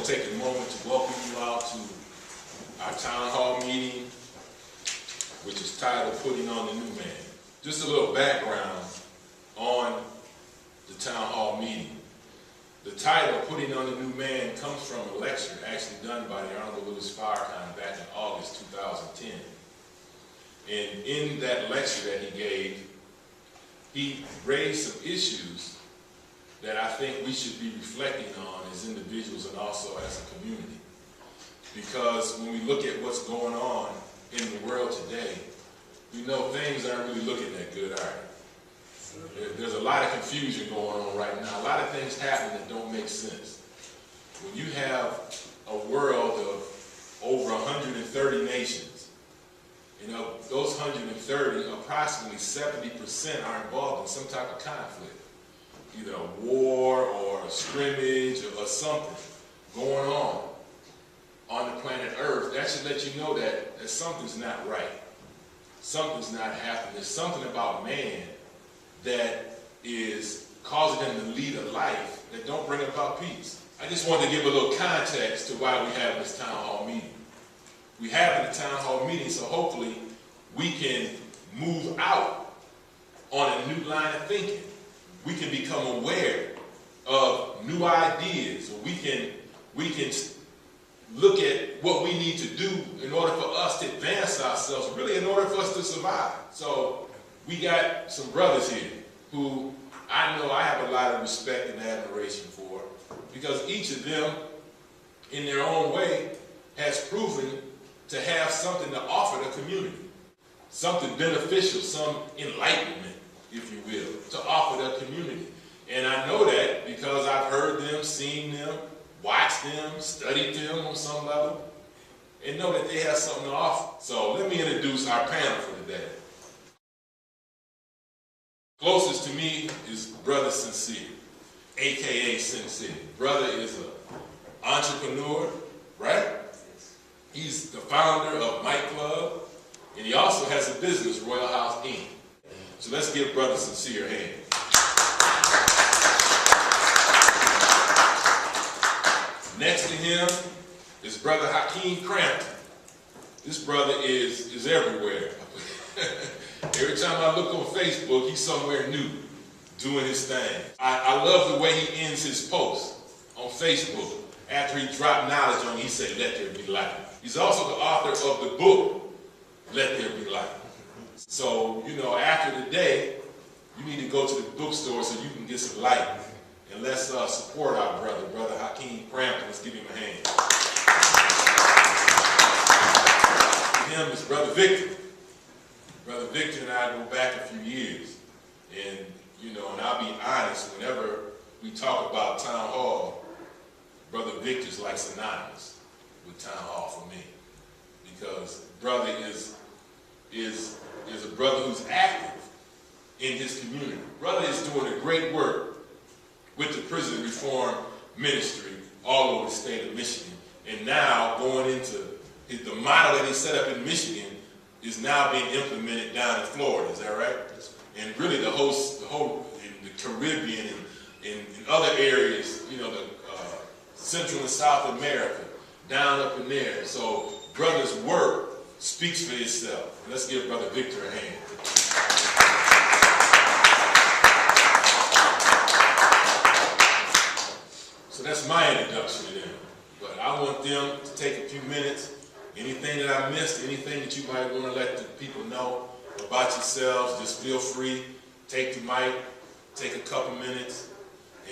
to take a moment to welcome you out to our town hall meeting, which is titled Putting on the New Man. Just a little background on the town hall meeting. The title, Putting on the New Man, comes from a lecture actually done by the Honorable Louis Farrakhan back in August 2010. And in that lecture that he gave, he raised some issues that I think we should be reflecting on as individuals and also as a community. Because when we look at what's going on in the world today, we know things aren't really looking that good, are they? There's a lot of confusion going on right now. A lot of things happen that don't make sense. When you have a world of over 130 nations, you know, those 130, approximately 70% are involved in some type of conflict. Either a war or a scrimmage or something going on the planet Earth. That should let you know that something's not right. Something's not happening. There's something about man that is causing them to lead a life that don't bring about peace. I just wanted to give a little context to why we have this town hall meeting. We have the town hall meeting so hopefully we can move out on a new line of thinking. We can become aware of new ideas, or we can look at what we need to do in order for us to advance ourselves, really in order for us to survive. So we got some brothers here who I know I have a lot of respect and admiration for, because each of them, in their own way, has proven to have something to offer the community, something beneficial, some enlightenment, if you will, to offer the community. And I know that because I've heard them, seen them, watched them, studied them on some level, and know that they have something to offer. So let me introduce our panel for today. Closest to me is Brother Sincere, AKA Sincere. Brother is an entrepreneur, right? He's the founder of Mic Club, and he also has a business, Royal House Inc. So let's give Brother Sincere a hand. Next to him is Brother Hakim Crampton. This brother is everywhere. Every time I look on Facebook, he's somewhere new, doing his thing. I love the way he ends his post on Facebook. After he dropped knowledge on you, he said, "Let there be light." He's also the author of the book, Let There Be Light. So, you know, after the day, you need to go to the bookstore so you can get some light. And let's support our brother, Brother Hakim Crampton. Let's give him a hand. Him is Brother Victor. Brother Victor and I go back a few years. And, you know, and I'll be honest, whenever we talk about town hall, Brother Victor's like synonymous with town hall for me. Because brother is a brother who's active in his community. Brother is doing a great work with the prison reform ministry all over the state of Michigan. And now going into the model that he set up in Michigan is now being implemented down in Florida, is that right? And really the whole in the Caribbean and in other areas, you know, the Central and South America, down up in there. So brother's work speaks for itself. And let's give Brother Victor a hand. So that's my introduction to them. But I want them to take a few minutes. Anything that I missed, anything that you might want to let the people know about yourselves, just feel free. Take the mic, take a couple minutes,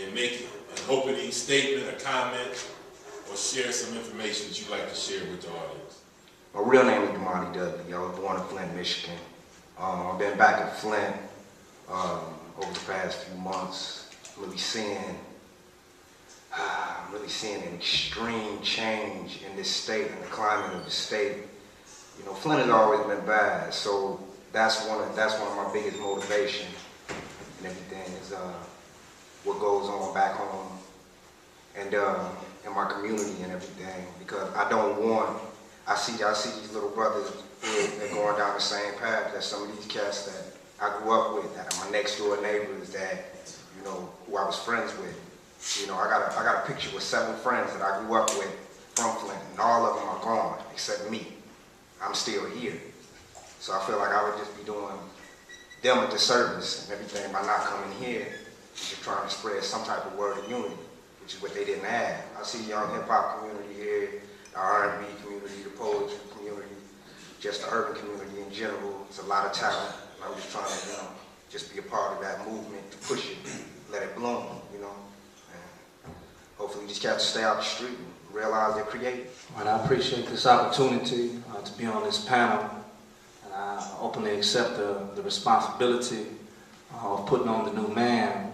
and make an opening statement, a comment, or share some information that you'd like to share with the audience. My real name is Damani Dudley. I was born in Flint, Michigan. I've been back in Flint over the past few months, really seeing an extreme change in this state and the climate of the state. You know, Flint has always been bad, so that's one of my biggest motivation and everything is what goes on back home and in my community and everything. Because I see these little brothers that are going down the same path that some of these cats that I grew up with, that are my next door neighbors, that, you know, who I was friends with. You know, I got a picture with 7 friends that I grew up with from Flint, and all of them are gone except me. I'm still here. So I feel like I would just be doing them a disservice and everything by not coming here and just trying to spread some type of word of unity, which is what they didn't have. I see young hip-hop community here, the R&B community, the poetry community, just the urban community in general. There's a lot of talent, and I'm just trying to, you know, just be a part of that movement to push it, let it bloom, you know. And hopefully these cats stay out the street and realize they're creative. And I appreciate this opportunity to be on this panel. And I openly accept the responsibility of putting on the new man.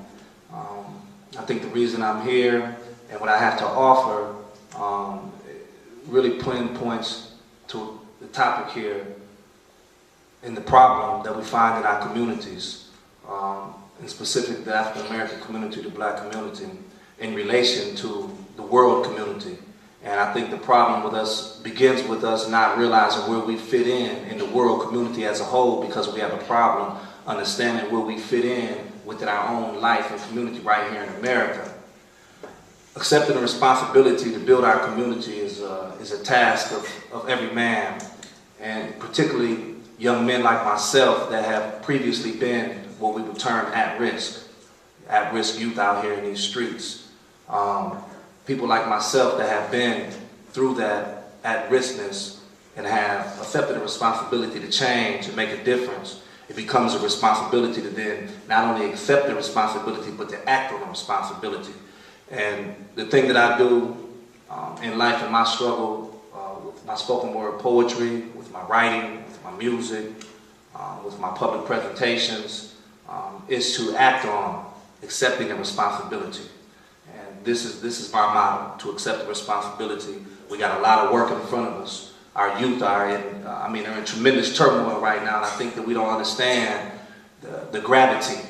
I think the reason I'm here and what I have to offer really pinpoints to the topic here and the problem that we find in our communities, and specifically the African American community, the Black community, in relation to the world community. And I think the problem with us begins with us not realizing where we fit in the world community as a whole, because we have a problem understanding where we fit in within our own life and community right here in America. Accepting the responsibility to build our community is a task of every man, and particularly young men like myself that have previously been what we would term at-risk youth out here in these streets. People like myself that have been through that at-riskness and have accepted the responsibility to change and make a difference. It becomes a responsibility to then not only accept the responsibility, but to act on the responsibility. And the thing that I do in life, in my struggle, with my spoken word poetry, with my writing, with my music, with my public presentations, is to act on accepting the responsibility. And this is my motto, to accept the responsibility. We got a lot of work in front of us. Our youth are they're in tremendous turmoil right now, and I think that we don't understand the gravity,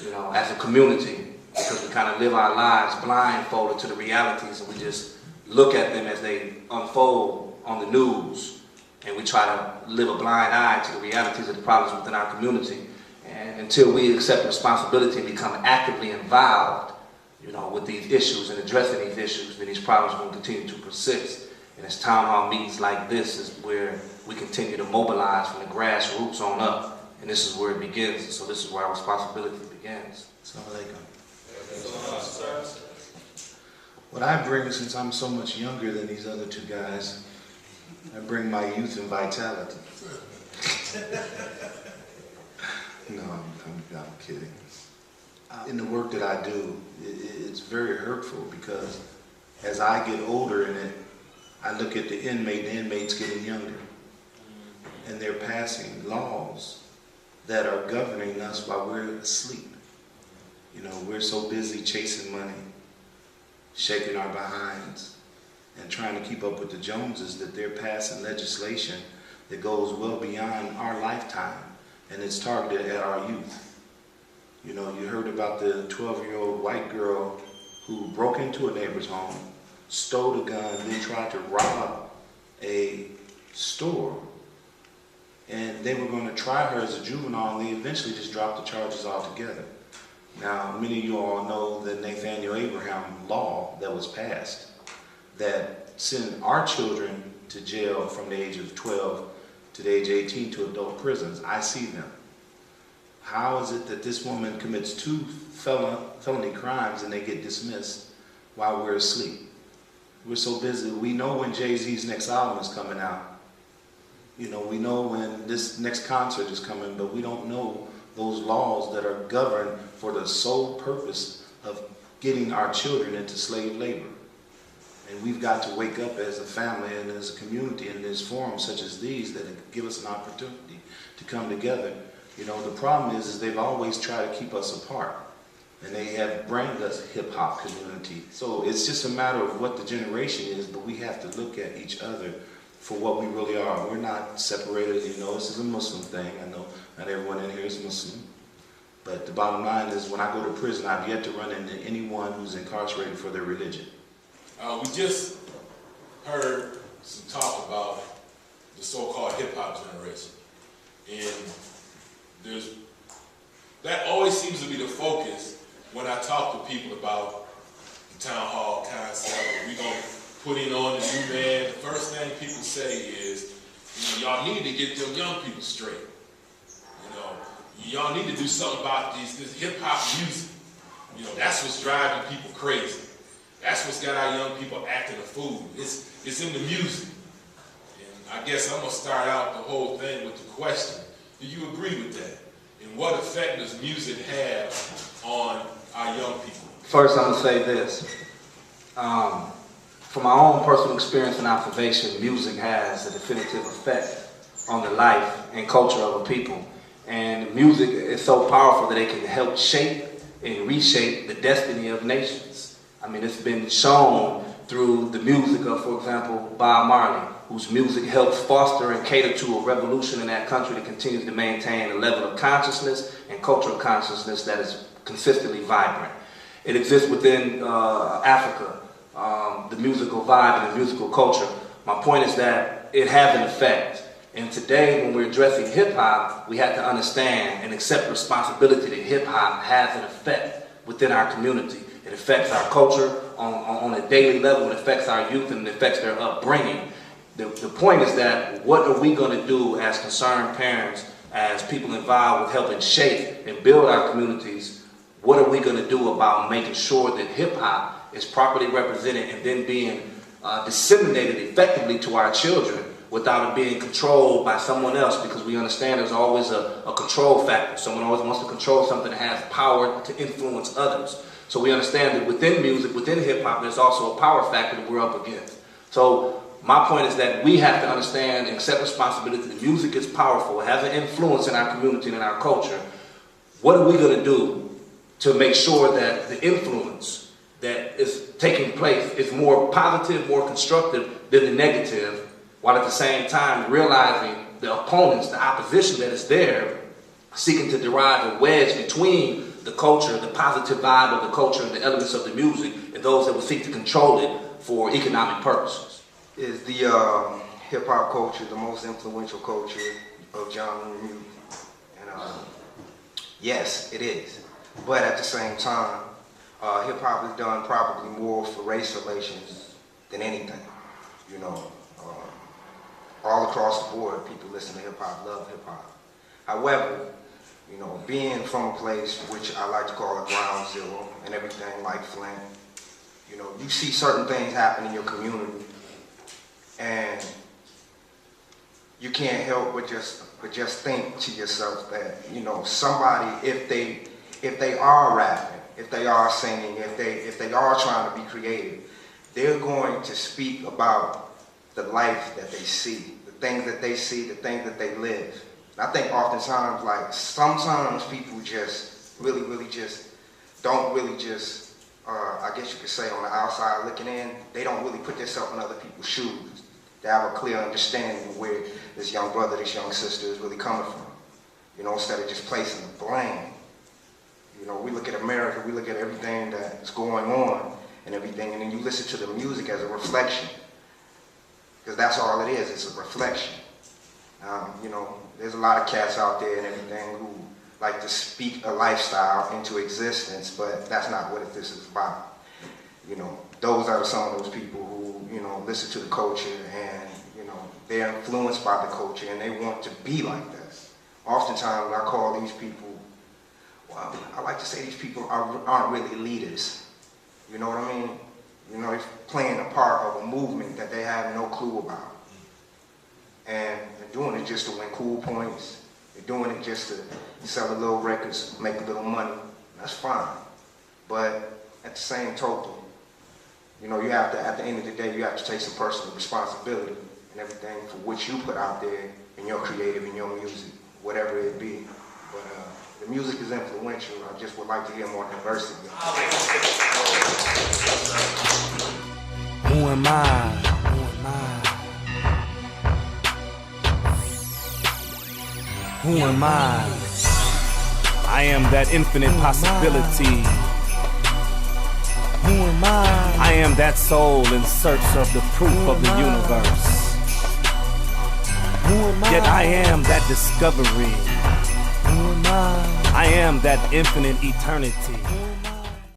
you know, as a community, because we kind of live our lives blindfolded to the realities, and we just look at them as they unfold on the news, and we try to live a blind eye to the realities of the problems within our community. And until we accept responsibility and become actively involved, you know, with these issues and addressing these issues, then these problems will continue to persist. And it's town hall meetings like this is where we continue to mobilize from the grassroots on up, and this is where it begins. And so this is where our responsibility begins. Assalamu alaikum. What I bring, since I'm so much younger than these other 2 guys, I bring my youth and vitality. No, I'm kidding. In the work that I do, it's very hurtful, because as I get older in it, I look at the inmates getting younger, and they're passing laws that are governing us while we're asleep. You know, we're so busy chasing money, shaking our behinds, and trying to keep up with the Joneses, that they're passing legislation that goes well beyond our lifetime, and it's targeted at our youth. You know, you heard about the 12-year-old white girl who broke into a neighbor's home, stole a gun, then tried to rob a store. And they were going to try her as a juvenile, and they eventually just dropped the charges altogether. Now, many of you all know the Nathaniel Abraham law that was passed that sent our children to jail from the age of 12 to the age of 18 to adult prisons. I see them. How is it that this woman commits 2 felony crimes and they get dismissed while we're asleep? We're so busy. We know when Jay-Z's next album is coming out. You know, we know when this next concert is coming, but we don't know those laws that are governed for the sole purpose of getting our children into slave labor. And we've got to wake up as a family and as a community in this forum such as these that give us an opportunity to come together. You know, the problem is they've always tried to keep us apart. And they have branded us hip-hop community. So it's just a matter of what the generation is, but we have to look at each other for what we really are. We're not separated, you know, this is a Muslim thing. I know not everyone in here is Muslim. But the bottom line is, when I go to prison, I've yet to run into anyone who's incarcerated for their religion. We just heard some talk about the so-called hip-hop generation. And that always seems to be the focus when I talk to people about town hall concept. We're going to put in on the new man. The first thing people say is, y'all need to get them young people straight. Y'all need to do something about this hip-hop music. That's what's driving people crazy. That's what's got our young people acting a fool. It's in the music. And I guess I'm going to start out the whole thing with the question, do you agree with that? And what effect does music have on our young people? First, I'm going to say this. From my own personal experience and observation, music has a definitive effect on the life and culture of a people. And music is so powerful that it can help shape and reshape the destiny of nations. I mean, it's been shown through the music of, for example, Bob Marley, whose music helps foster and cater to a revolution in that country that continues to maintain a level of consciousness and cultural consciousness that is consistently vibrant. It exists within Africa, the musical vibe and the musical culture. My point is that it has an effect. And today, when we're addressing hip-hop, we have to understand and accept responsibility that hip-hop has an effect within our community. It affects our culture on a daily level. It affects our youth and it affects their upbringing. The point is that what are we going to do as concerned parents, as people involved with helping shape and build our communities? What are we going to do about making sure that hip-hop is properly represented and then being disseminated effectively to our children without it being controlled by someone else? Because we understand there's always a control factor. Someone always wants to control something that has power to influence others. So we understand that within music, within hip-hop, there's also a power factor that we're up against. So my point is that we have to understand and accept responsibility that music is powerful. It has an influence in our community and in our culture. What are we going to do to make sure that the influence that is taking place is more positive, more constructive than the negative, while at the same time realizing the opponents, the opposition that is there, seeking to derive a wedge between the culture, the positive vibe of the culture and the elements of the music, and those that will seek to control it for economic purposes. Is the hip-hop culture the most influential culture of genre music? And yes, it is. But at the same time, hip-hop has done probably more for race relations than anything. All across the board, people listen to hip-hop, love hip-hop. However, being from a place which I like to call it ground zero and everything like Flint, you see certain things happen in your community and you can't help but just think to yourself that, somebody, if they are rapping, if they are singing, if they are trying to be creative, they're going to speak about the life that they see, the things that they see, the things that they live. And I think oftentimes, sometimes people just really don't I guess you could say on the outside looking in, they don't really put themselves in other people's shoes. They have a clear understanding of where this young brother, this young sister is really coming from. Instead of just placing the blame. We look at America, we look at everything that's going on and everything, and then you listen to the music as a reflection. Because that's all it is, it's a reflection. There's a lot of cats out there and everything who like to speak a lifestyle into existence, but that's not what this is about. Those are some of those people who, listen to the culture and, they're influenced by the culture and they want to be like this. Oftentimes I call these people, well, I like to say these people aren't really leaders. You know what I mean? They're playing a part of a movement that they have no clue about. And they're doing it just to win cool points. They're doing it just to sell a little records, make a little money. That's fine. But at the same token, you have to, at the end of the day, you have to take some personal responsibility and everything for what you put out there in your creative, in your music, whatever it be. But the music is influential. I just would like to hear more diversity. Who am I? Who am I? Who am I? I am that infinite possibility. Who am I? I am that soul in search of the proof of the universe. Who am I? Yet I am that discovery. Who am I? I am that infinite eternity.